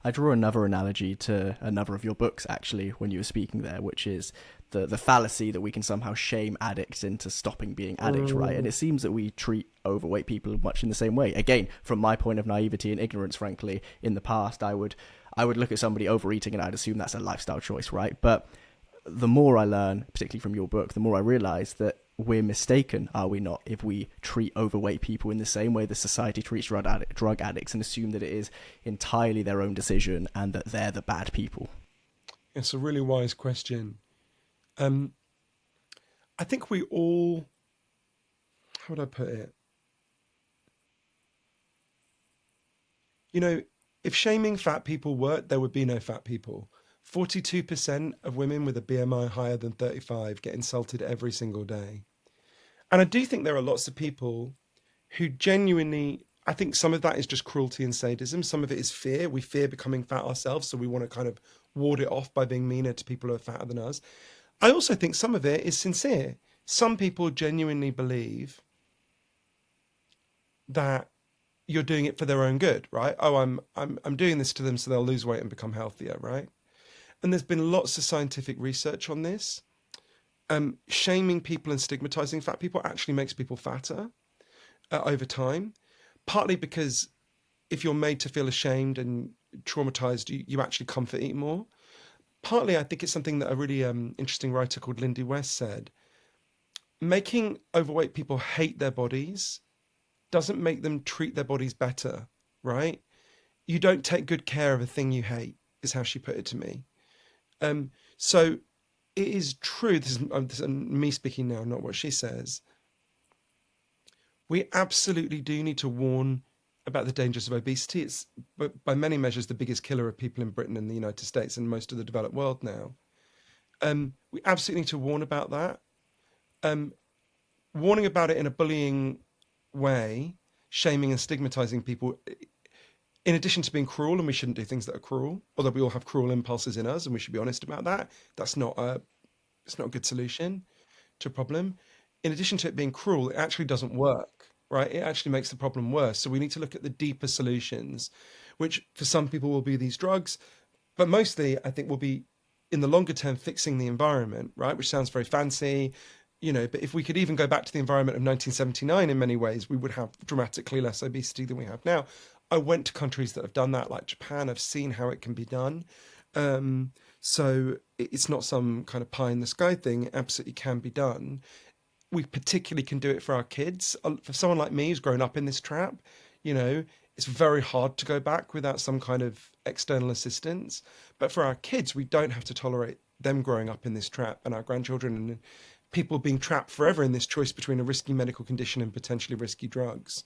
I draw another analogy to another of your books, actually, when you were speaking there, which is the fallacy that we can somehow shame addicts into stopping being addicts, right? And Mm, it seems that we treat overweight people much in the same way. Again, from my point of naivety and ignorance, frankly, in the past, I would look at somebody overeating and I'd assume that's a lifestyle choice, right? But the more I learn, particularly from your book, the more I realize that we're mistaken, are we not, if we treat overweight people in the same way the society treats drug addicts and assume that it is entirely their own decision and that they're the bad people. it's a really wise question. Um, I think we all, how would I put it? You know, if shaming fat people worked, there would be no fat people. 42% of women with a BMI higher than 35 get insulted every single day. And I do think there are lots of people who genuinely, I think some of that is just cruelty and sadism. Some of it is fear. We fear becoming fat ourselves. So we want to kind of ward it off by being meaner to people who are fatter than us. I also think some of it is sincere. Some people genuinely believe that you're doing it for their own good, right? Oh, I'm doing this to them so they'll lose weight and become healthier, right? And there's been lots of scientific research on this. Shaming people and stigmatizing fat people actually makes people fatter over time, partly because if you're made to feel ashamed and traumatized, you actually comfort eat more. Partly, I think it's something that a really interesting writer called Lindy West said. Making overweight people hate their bodies doesn't make them treat their bodies better, right? You don't take good care of a thing you hate, is how she put it to me. So it is true. This is me speaking now, not what she says. We absolutely do need to warn about the dangers of obesity. It's by many measures the biggest killer of people in Britain and the United States and most of the developed world now. We absolutely need to warn about that. Um, Warning about it in a bullying way, shaming and stigmatizing people, in addition to being cruel, and we shouldn't do things that are cruel, although we all have cruel impulses in us, and we should be honest about that. That's not a it's not a good solution to a problem. In addition to it being cruel, it actually doesn't work, right? It actually makes the problem worse. So we need to look at the deeper solutions, which for some people will be these drugs, but mostly I think will be in the longer term fixing the environment, right? Which sounds very fancy, but if we could even go back to the environment of 1979 in many ways, we would have dramatically less obesity than we have now. I went to countries that have done that, like Japan. I've seen how it can be done. Um, so it's not some kind of pie in the sky thing. It absolutely can be done. We particularly can do it for our kids. For someone like me who's grown up in this trap, you know, it's very hard to go back without some kind of external assistance. But for our kids, we don't have to tolerate them growing up in this trap and our grandchildren and people being trapped forever in this choice between a risky medical condition and potentially risky drugs.